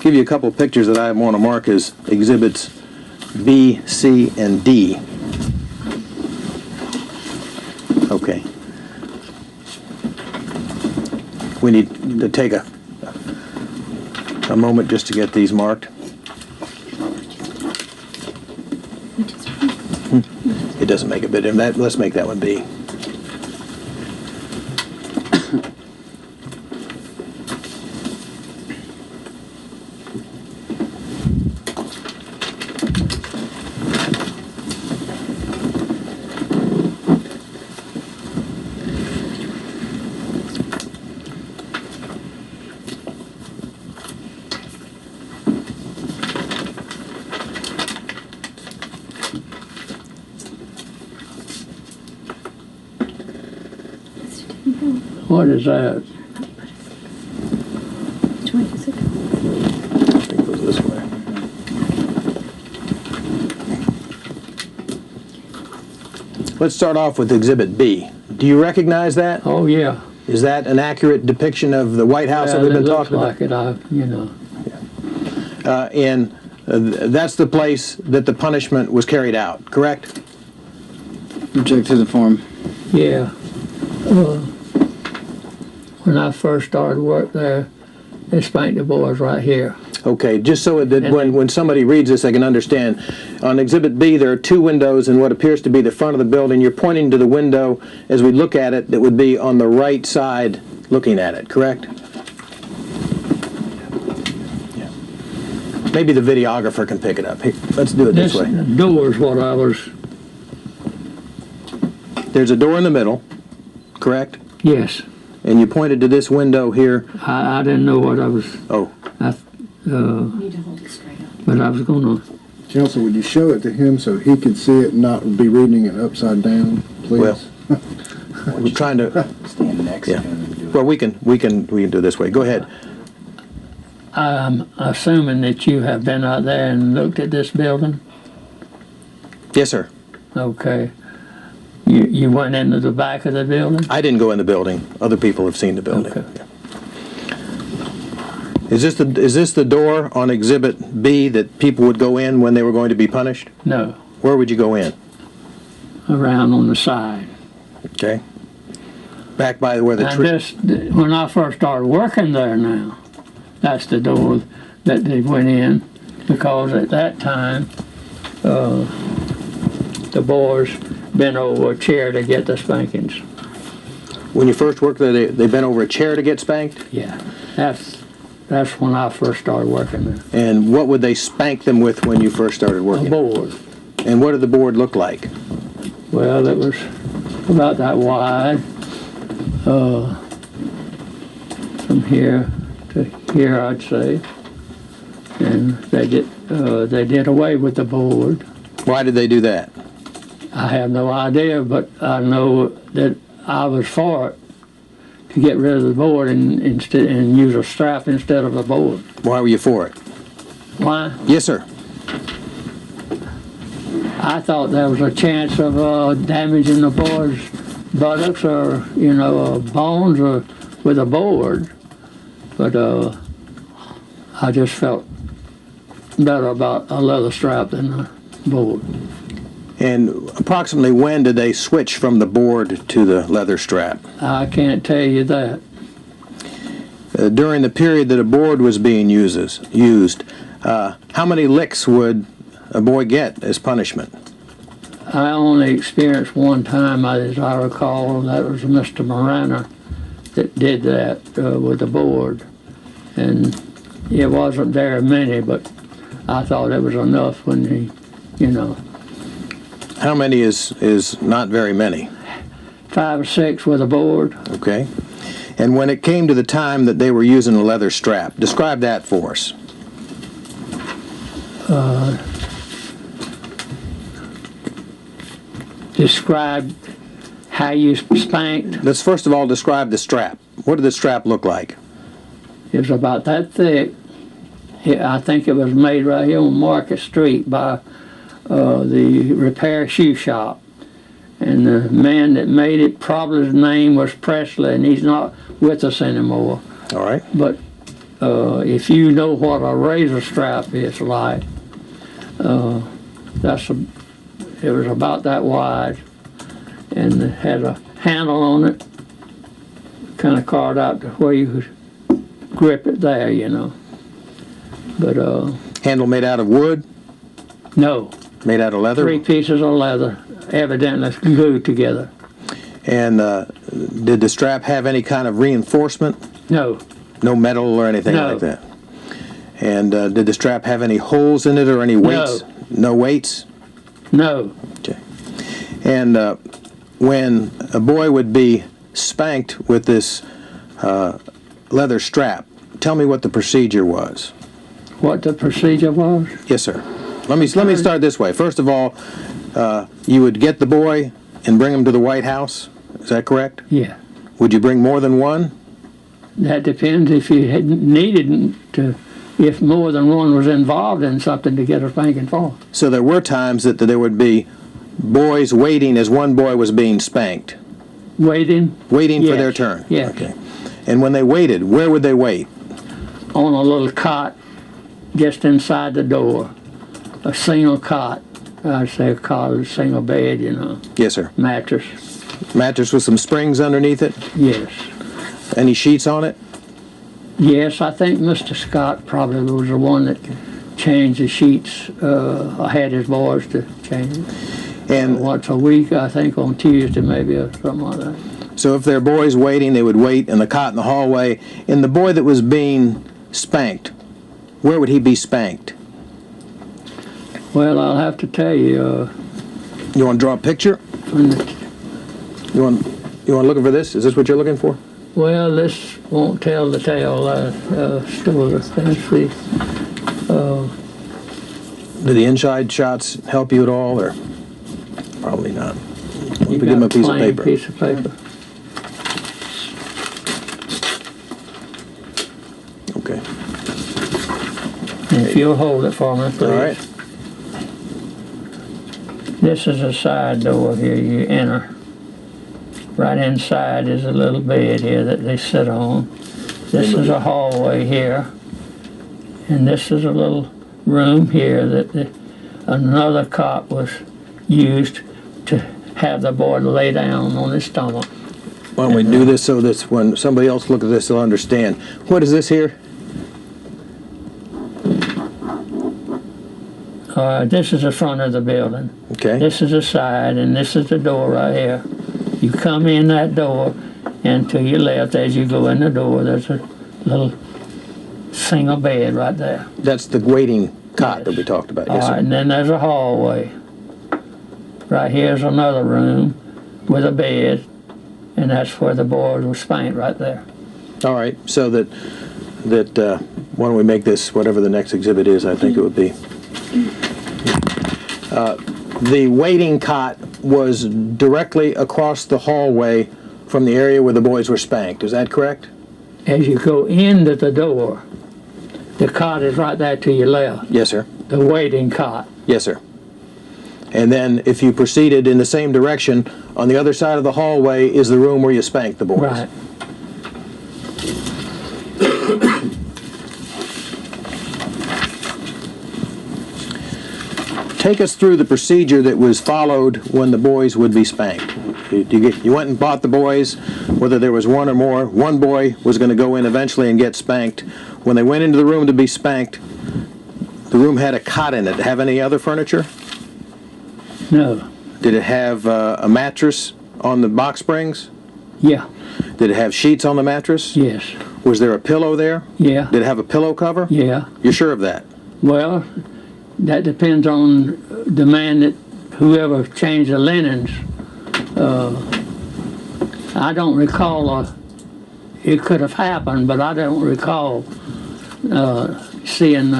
give you a couple of pictures that I want to mark as exhibits B, C, and D. Okay. We need to take a moment just to get these marked. It doesn't make a bit of that. Let's make that one B. What is that? Which way does it go? I think it goes this way. Let's start off with exhibit B. Do you recognize that? Oh, yeah. Is that an accurate depiction of the White House that we've been talking about? It looks like it, you know. And that's the place that the punishment was carried out, correct? Object to the form. Yeah. When I first started work there, they spanked the boys right here. Okay, just so that when somebody reads this, they can understand. On Exhibit B, there are two windows in what appears to be the front of the building. You're pointing to the window as we look at it that would be on the right side looking at it, correct? Yeah. Maybe the videographer can pick it up. Here, let's do it this way. This door is what I was... There's a door in the middle, correct? Yes. And you pointed to this window here. I didn't know what I was... Oh. You need to hold it straight up. But I was going to... Counsel, would you show it to him so he could see it and not be reading it upside down, please? Well, we're trying to... Stand next Yeah. to him and do it. Well, we can do it this way. Go ahead. I'm assuming that you have been out there and looked at this building? Yes, sir. Okay. You went into the back of the building? I didn't go in the building. Other people have seen the building. Okay. Yeah. Is this the door on Exhibit B that people would go in when they were going to be punished? No. Where would you go in? Around on the side. Okay. Back by where the And tree... when I first started working there now, that's the door that they went in, because at that time, the boys bent over a chair to get the spankings. When you first worked there, they bent over a chair to get spanked? Yeah, that's when I first started working there. And what would they spank them with when you first started A working? board. And what did the board look like? Well, it was about that wide, from here to here, I'd say. And they did away with the board. Why did they do that? I have no idea, but I know that I was for it, to get rid of the board and use a strap instead of a board. Why were you for it? Why? Yes, sir. I thought there was a chance of damaging the board's buttocks or, bones or with a board. But I just felt better about a leather strap than a board. And approximately when did they switch from the board to the leather strap? I can't tell you that. During the period that a board was being used, how many licks would a boy get as punishment? I only experienced one time, as I recall, that was Mr. Marianna that did that with the board. And it wasn't very many, but I thought it was enough when he, How many is not very many? 5 or 6 with a board. Okay. And when it came to the time that they were using a leather strap, describe that for us. Describe how you spanked. Let's first of all describe the strap. What did the strap look like? It was about that thick. I think it was made right here on Market Street by the repair shoe shop. And the man that made it, probably his name was Presley, and he's not with us anymore. All right. But if you know what a razor strap is like, it was about that wide, and it had a handle on it, kind of carved out to where you could grip it there, you know. But Handle made out of wood, no, made out of leather? 3 pieces of leather, evidently glued together. And did the strap have any kind of reinforcement? No, No metal or anything No. like that? And did the strap have any holes in it or any weights? No weights? no. Okay. And when a boy would be spanked with this leather strap, tell me what the procedure was. What the procedure was? Yes, sir. Let me start this way. First of all, you would get the boy and bring him to the White House. Is that correct? Yeah. Would you bring more than one? That depends if you had needed to, if more than one was involved in something to get a spanking for. So there were times that there would be boys waiting as one boy was being spanked, Waiting waiting for Yes. their turn. Yes. Okay. And when they waited, where would they wait? on a little cot just inside the door, a single cot. I'd say a cot, a single bed, you know, Yes, sir. mattress. Mattress with some springs underneath it? Yes. Any sheets on it? Yes, I think Mr. Scott probably was the one that changed the sheets. I had his boys to change it. And Once a week, I think on Tuesday maybe, or something like that. so if there are boys waiting, they would wait in the cot in the hallway. And the boy that was being spanked, where would he be spanked? Well, I'll have to tell you, You want to draw a picture? when the, You want looking for this? Is this what you're looking for? well, this won't tell the tale. Still, let's see. Do the inside shots help you at all, or probably not? You Give him a got piece of plain paper. piece of paper. Okay. If you'll hold it for me, please. All right. This is a side door here you enter. Right inside is a little bed here that they sit on. This is a hallway here. And this is a little room here that another cot was used to have the boy lay down on his stomach. Why don't we do this so that when somebody else looks at this, they'll understand. What is this here? This is the front of the building. Okay. This is the side, and this is the door right here. You come in that door, and to your left as you go in the door, there's a little single bed right there. That's the waiting cot Yes. that we talked about. All Yes, right, sir. and then there's a hallway. Right here's another room with a bed, and that's where the boys were spanked right there. All right. So that why don't we make this whatever the next exhibit is? I think it would be. The waiting cot was directly across the hallway from the area where the boys were spanked. Is that correct? As you go into the door, the cot is right there to your left, Yes, sir. the waiting cot. Yes, sir. And then if you proceeded in the same direction, on the other side of the hallway is the room where you spanked the boys. Right. Take us through the procedure that was followed when the boys would be spanked. You went and bought the boys, whether there was one or more. One boy was going to go in eventually and get spanked. When they went into the room to be spanked, the room had a cot in it. Did it have any other furniture? No. Did it have a mattress on the box springs? Yeah. Did it have sheets on the mattress? Yes. Was there a pillow there? Yeah. Did it have a pillow cover? Yeah. You're sure of that? Well, that depends on the man that, whoever changed the linens. I don't recall, it could have happened, but I don't recall seeing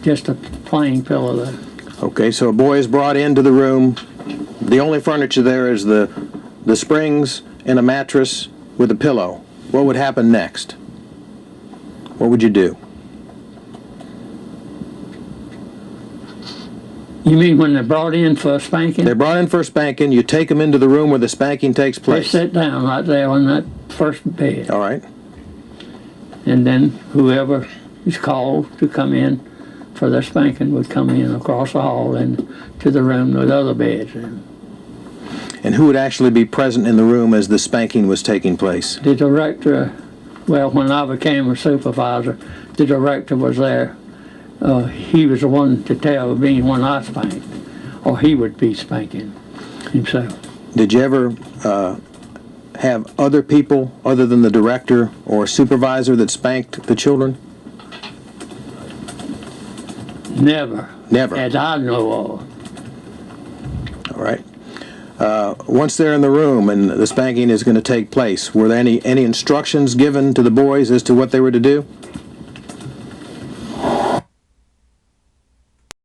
just a plain pillow there. Okay, so a boy is brought into the room. The only furniture there is the springs and a mattress with a pillow. What would happen next? What would you do? You mean when they're brought in for spanking? They're brought in for a spanking. You take them into the room where the spanking takes They place. sit down right there on that first bed. All right. And then whoever is called to come in for their spanking would come in across the hall and to the room with other beds in. And who would actually be present in the room as the spanking was taking place? The director, well, when I became a supervisor, the director was there. He was the one to tell me when I spanked, or he would be spanking himself. Did you ever have other people other than the director or supervisor that spanked the children? Never. Never. As I know of. All right. Once they're in the room and the spanking is going to take place, were there any instructions given to the boys as to what they were to do?